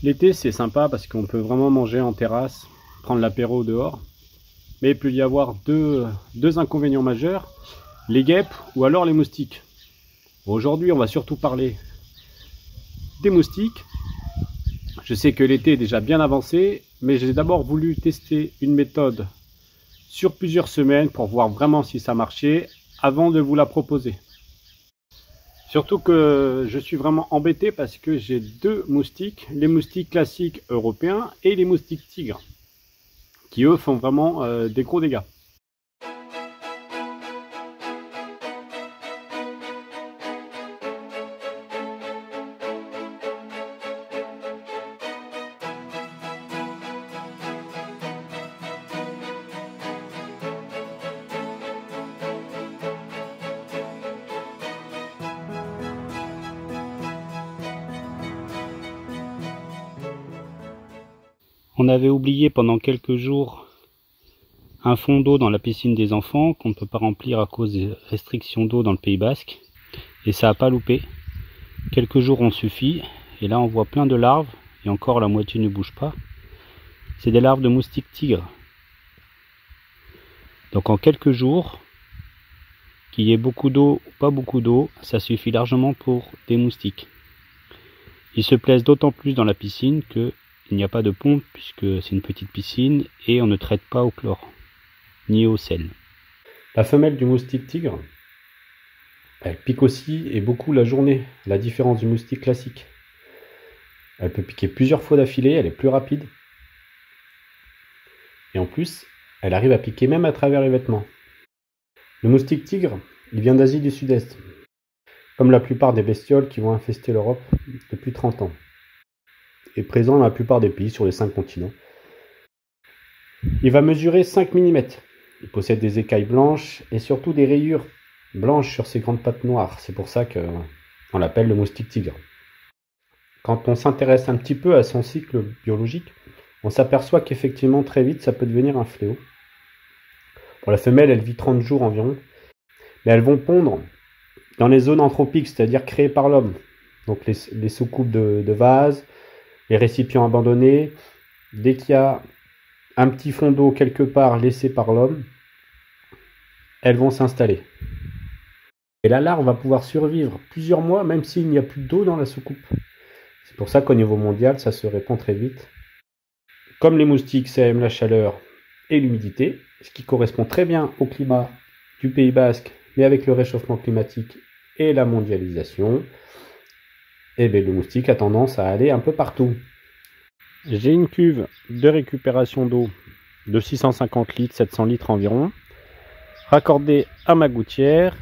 L'été c'est sympa parce qu'on peut vraiment manger en terrasse, prendre l'apéro dehors. Mais il peut y avoir deux inconvénients majeurs, les guêpes ou alors les moustiques. Bon, aujourd'hui on va surtout parler des moustiques. Je sais que l'été est déjà bien avancé, mais j'ai d'abord voulu tester une méthode sur plusieurs semaines pour voir vraiment si ça marchait avant de vous la proposer. Surtout que je suis vraiment embêté parce que j'ai deux moustiques, les moustiques classiques européens et les moustiques tigres, qui eux font vraiment des gros dégâts. On avait oublié pendant quelques jours un fond d'eau dans la piscine des enfants qu'on ne peut pas remplir à cause des restrictions d'eau dans le Pays Basque. Et ça n'a pas loupé. Quelques jours ont suffi. Et là on voit plein de larves. Et encore la moitié ne bouge pas. C'est des larves de moustiques tigres. Donc en quelques jours, qu'il y ait beaucoup d'eau ou pas beaucoup d'eau, ça suffit largement pour des moustiques. Ils se plaisent d'autant plus dans la piscine que il n'y a pas de pompe puisque c'est une petite piscine et on ne traite pas au chlore ni au sel. La femelle du moustique tigre, elle pique aussi et beaucoup la journée, à la différence du moustique classique. Elle peut piquer plusieurs fois d'affilée, elle est plus rapide. Et en plus, elle arrive à piquer même à travers les vêtements. Le moustique tigre, il vient d'Asie du Sud-Est, comme la plupart des bestioles qui vont infester l'Europe depuis 30 ans. Est présent dans la plupart des pays sur les 5 continents. Il va mesurer 5 mm. Il possède des écailles blanches et surtout des rayures blanches sur ses grandes pattes noires. C'est pour ça qu'on l'appelle le moustique tigre. Quand on s'intéresse un petit peu à son cycle biologique, on s'aperçoit qu'effectivement très vite ça peut devenir un fléau. Pour la femelle, elle vit 30 jours environ, mais elles vont pondre dans les zones anthropiques, c'est-à-dire créées par l'homme. Donc les soucoupes de vases, les récipients abandonnés. Dès qu'il y a un petit fond d'eau quelque part laissé par l'homme, elles vont s'installer. Et la larve va pouvoir survivre plusieurs mois même s'il n'y a plus d'eau dans la soucoupe. C'est pour ça qu'au niveau mondial, ça se répand très vite. Comme les moustiques, ça aime la chaleur et l'humidité, ce qui correspond très bien au climat du Pays Basque, mais avec le réchauffement climatique et la mondialisation, et bien le moustique a tendance à aller un peu partout. J'ai une cuve de récupération d'eau de 650 litres, 700 litres environ, raccordée à ma gouttière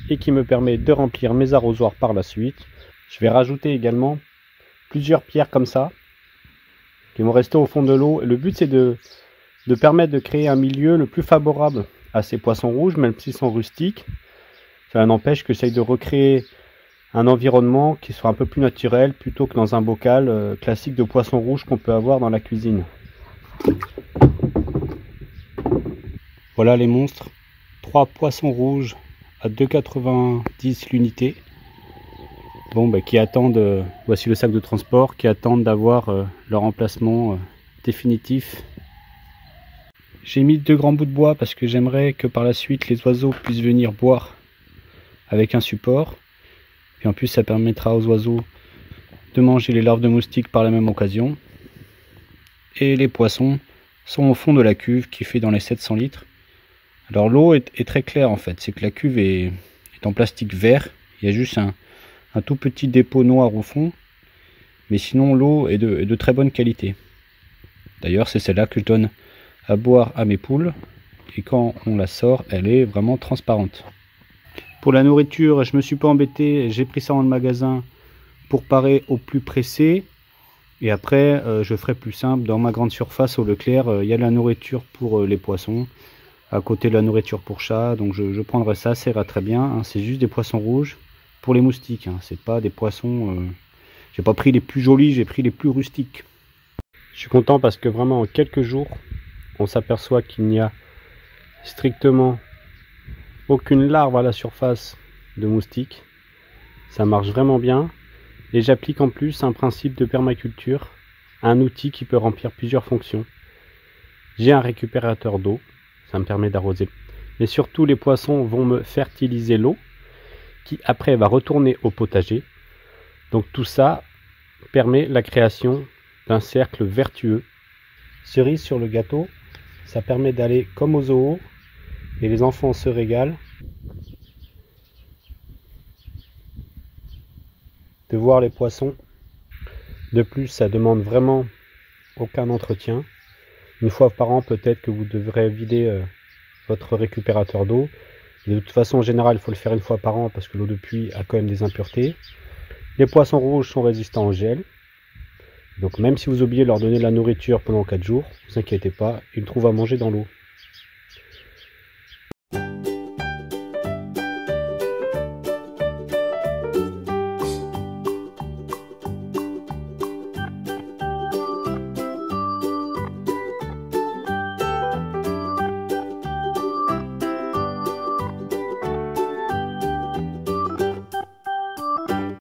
et qui me permet de remplir mes arrosoirs par la suite. Je vais rajouter également plusieurs pierres comme ça qui vont rester au fond de l'eau. Le but c'est de permettre de créer un milieu le plus favorable à ces poissons rouges, même s'ils sont rustiques. Ça n'empêche que j'essaye de recréer un environnement qui soit un peu plus naturel plutôt que dans un bocal classique de poisson rouge qu'on peut avoir dans la cuisine. Voilà les monstres, 3 poissons rouges à 2,90 l'unité. Bon, qui attendent, voici le sac de transport, qui attendent d'avoir leur emplacement définitif. J'ai mis 2 grands bouts de bois parce que j'aimerais que par la suite les oiseaux puissent venir boire avec un support. Puis en plus ça permettra aux oiseaux de manger les larves de moustiques par la même occasion. Et les poissons sont au fond de la cuve qui fait dans les 700 litres. Alors l'eau est très claire en fait, c'est que la cuve est en plastique vert. Il y a juste un tout petit dépôt noir au fond. Mais sinon l'eau est de très bonne qualité. D'ailleurs c'est celle-là que je donne à boire à mes poules. Et quand on la sort, elle est vraiment transparente. Pour la nourriture, je me suis pas embêté, j'ai pris ça dans le magasin pour parer au plus pressé. Et après, je ferai plus simple. Dans ma grande surface au Leclerc, il y a de la nourriture pour les poissons. À côté de la nourriture pour chat. Donc je prendrai ça, ça ira très bien. Hein. C'est juste des poissons rouges pour les moustiques. Hein. C'est pas des poissons... J'ai pas pris les plus jolis, j'ai pris les plus rustiques. Je suis content parce que vraiment en quelques jours, on s'aperçoit qu'il n'y a strictement aucune larve à la surface de moustiques. Ça marche vraiment bien. Et j'applique en plus un principe de permaculture. un outil qui peut remplir plusieurs fonctions. J'ai un récupérateur d'eau, ça me permet d'arroser. Mais surtout, les poissons vont me fertiliser l'eau, qui après va retourner au potager. Donc tout ça permet la création d'un cercle vertueux. Cerise sur le gâteau, ça permet d'aller comme au zoo, et les enfants se régalent de voir les poissons. De plus, ça demande vraiment aucun entretien. Une fois par an, peut-être que vous devrez vider votre récupérateur d'eau. De toute façon, en général, il faut le faire une fois par an parce que l'eau de pluie a quand même des impuretés. Les poissons rouges sont résistants au gel. Donc même si vous oubliez de leur donner de la nourriture pendant 4 jours, ne vous inquiétez pas, ils trouvent à manger dans l'eau.